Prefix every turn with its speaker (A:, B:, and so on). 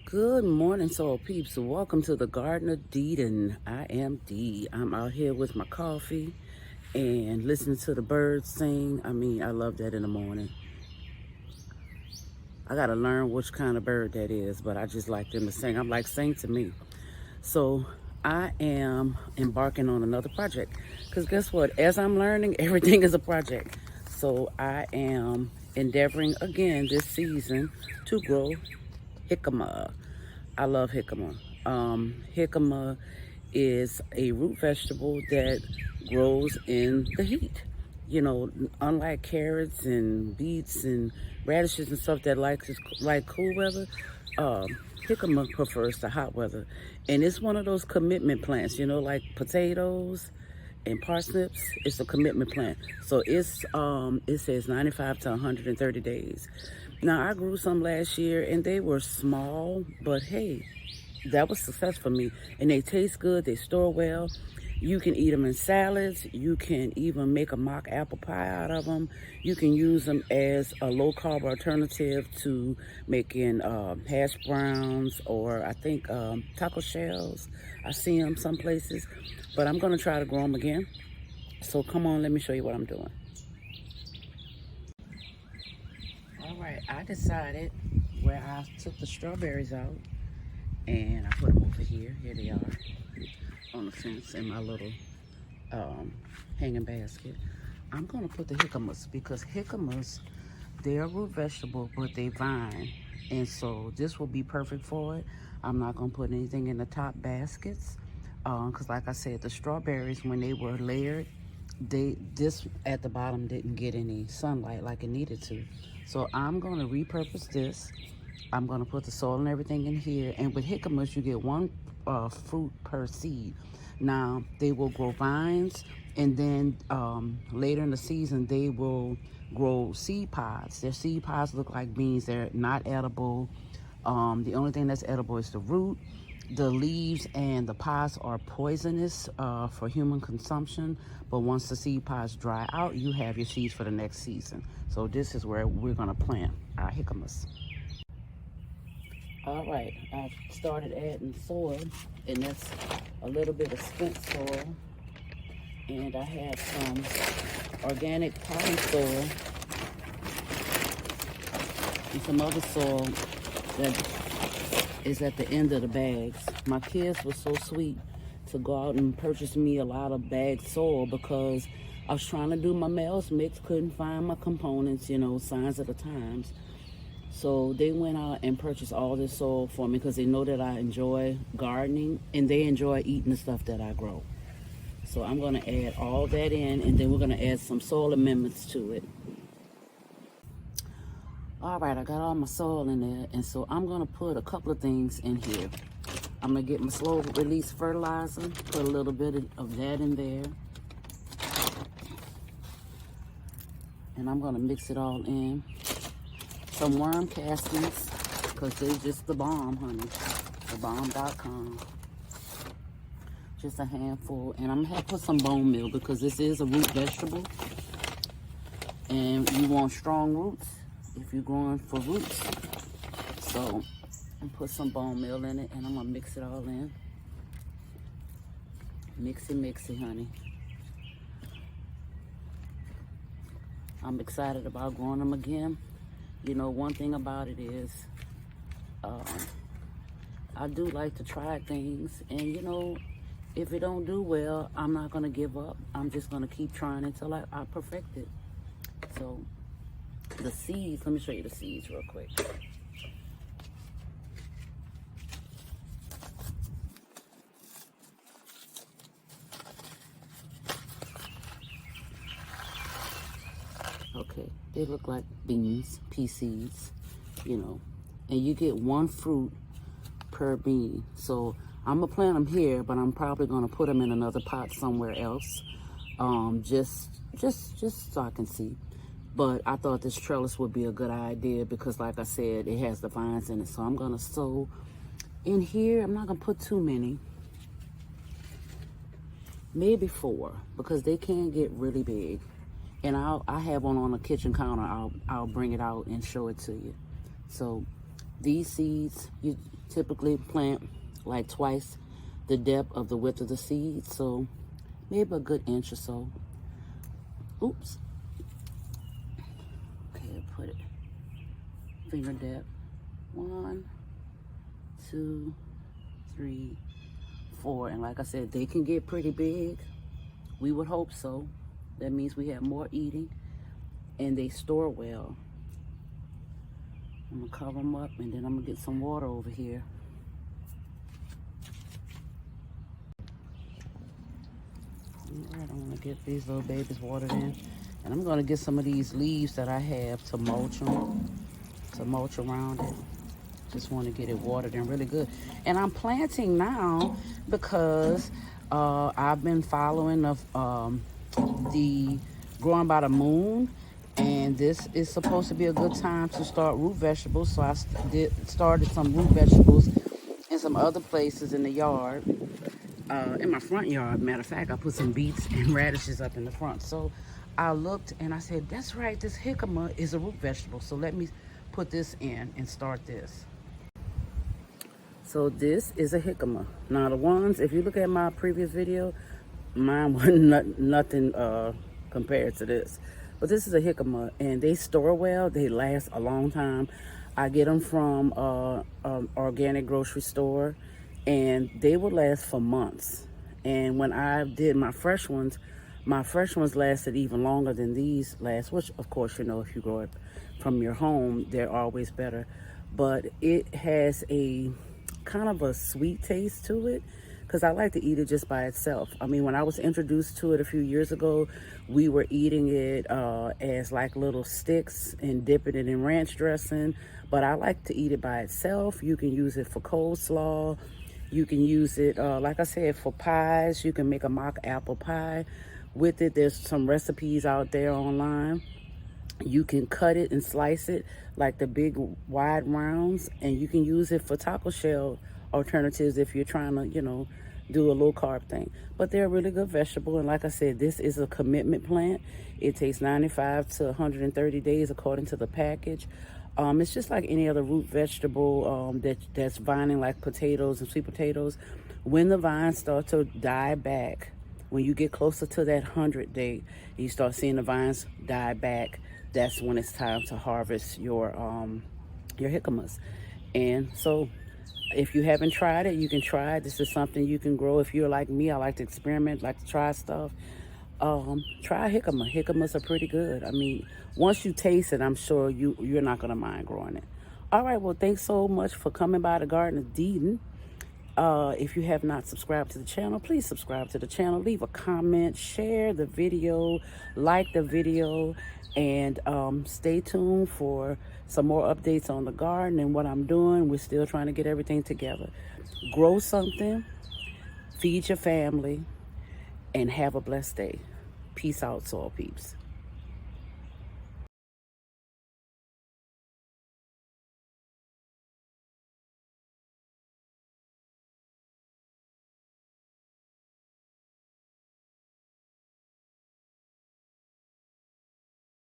A: Good morning, soul peeps. Welcome to the Garden of Deeden. I am Dee. I'm out here with my coffee and listening to the birds sing. I love that in the morning. I gotta learn which kind of bird that is, but I just like them to sing. I'm like, sing to me. So I am embarking on another project. Because guess what? As I'm learning, everything is a project. So I am endeavoring again this season to grow jicama. I love jicama. Jicama is a root vegetable that grows in the heat. You know, unlike carrots and beets and radishes and stuff that like cool weather, jicama prefers the hot weather. And it's one of those commitment plants, you know, like potatoes and parsnips. It's a commitment plant. So it says 95 to 130 days. Now, I grew some last year and they were small, but hey, that was success for me. And they taste good, they store well. You can eat them in salads. You can even make a mock apple pie out of them. You can use them as a low-carb alternative to making hash browns or I think taco shells. I see them some places, but I'm gonna try to grow them again. So come on, let me show you what I'm doing. All right, I decided where I took the strawberries out and I put them over here. Here they are on the fence in my little hanging basket. I'm gonna put the jicamas because jicamas, they're a root vegetable, but they vine. And so this will be perfect for it. I'm not gonna put anything in the top baskets because like I said, the strawberries, when they were layered, this at the bottom didn't get any sunlight like it needed to. So I'm gonna repurpose this. I'm gonna put the soil and everything in here. And with jicamas, you get one fruit per seed. Now they will grow vines, and then later in the season they will grow seed pods. Their seed pods look like beans. They're not edible. The only thing that's edible is the root. The leaves and the pods are poisonous for human consumption, but once the seed pods dry out, you have your seeds for the next season. So this is where we're gonna plant our jicamas. All right, I've started adding soil, and that's a little bit of spent soil, and I have some organic potting soil and some other soil that is at the end of the bags. My kids were so sweet to go out and purchase me a lot of bagged soil because I was trying to do my Mel's mix, couldn't find my components, you know, signs of the times. So they went out and purchased all this soil for me because they know that I enjoy gardening and they enjoy eating the stuff that I grow. So I'm gonna add all that in, and then we're gonna add some soil amendments to it. All right, I got all my soil in there, and so I'm gonna put a couple of things in here. I'm gonna get my slow release fertilizer, put a little bit of that in there. And I'm gonna mix it all in. Some worm castings, because they're just the bomb, honey. Thebomb.com. Just a handful. And I'm gonna put some bone meal because this is a root vegetable. And you want strong roots if you're growing for roots. So I'm put some bone meal in it and I'm gonna mix it all in. Mixy, honey. I'm excited about growing them again. You know, one thing about it is, I do like to try things, and you know, if it don't do well, I'm not gonna give up. I'm just gonna keep trying until I perfect it. So, the seeds, let me show you the seeds real quick. Okay, they look like beans, pea seeds, you know, and you get one fruit per bean. So I'm gonna plant them here, but I'm probably gonna put them in another pot somewhere else, just so I can see. But I thought this trellis would be a good idea because, like I said, it has the vines in it. So I'm gonna sow in here. I'm not gonna put too many, maybe 4, because they can get really big. And I have one on the kitchen counter. I'll bring it out and show it to you. So These seeds you typically plant like twice the depth of the width of the seed, so maybe a good inch or so. Oops. Okay, put it finger depth. 1, 2, 3, 4. And like I said, they can get pretty big. We would hope so. That means we have more eating, and they store well. I'm gonna cover them up, and then I'm gonna get some water over here. All right, I'm gonna get these little babies watered in, and I'm gonna get some of these leaves that I have to mulch them, to mulch around it. Just want to get it watered in really good. And I'm planting now because I've been following the Growing by the Moon, and this is supposed to be a good time to start root vegetables. So I started some root vegetables in some other places in the yard, in my front yard. Matter of fact, I put some beets and radishes up in the front. So I looked and I said, that's right, this jicama is a root vegetable. So let me put this in and start this. So this is a jicama. Now the ones, if you look at my previous video, mine wasn't nothing compared to this. But this is a jicama, and they store well. They last a long time. I get them from organic grocery store, and they will last for months. And when I did my fresh ones lasted even longer than these last, which of course, you know, if you grow it from your home, they're always better. But it has a kind of a sweet taste to it, because I like to eat it just by itself. I mean, when I was introduced to it a few years ago, we were eating it as like little sticks and dipping it in ranch dressing. But I like to eat it by itself. You can use it for coleslaw. You can use it, like I said, for pies. You can make a mock apple pie with it. There's some recipes out there online. You can cut it and slice it like the big wide rounds, and you can use it for taco shell alternatives if you're trying to, you know, do a low carb thing. But they're a really good vegetable, and like I said, this is a commitment plant. It takes 95 to 130 days according to the package. It's just like any other root vegetable that's vining, like potatoes and sweet potatoes. When the vines start to die back, when you get closer to that 100 day, you start seeing the vines die back, that's when it's time to harvest your jicamas. And so if you haven't tried it, you can try it. This is something you can grow. If you're like me, I like to experiment, like to try stuff. Try jicama. Jicamas are pretty good. I mean, once you taste it, I'm sure you're not going to mind growing it. All right, well, thanks so much for coming by the Garden of Eden. If you have not subscribed to the channel, please subscribe to the channel. Leave a comment, share the video, like the video, and stay tuned for some more updates on the garden and what I'm doing. We're still trying to get everything together. Grow something, feed your family, and have a blessed day. Peace out, soil peeps.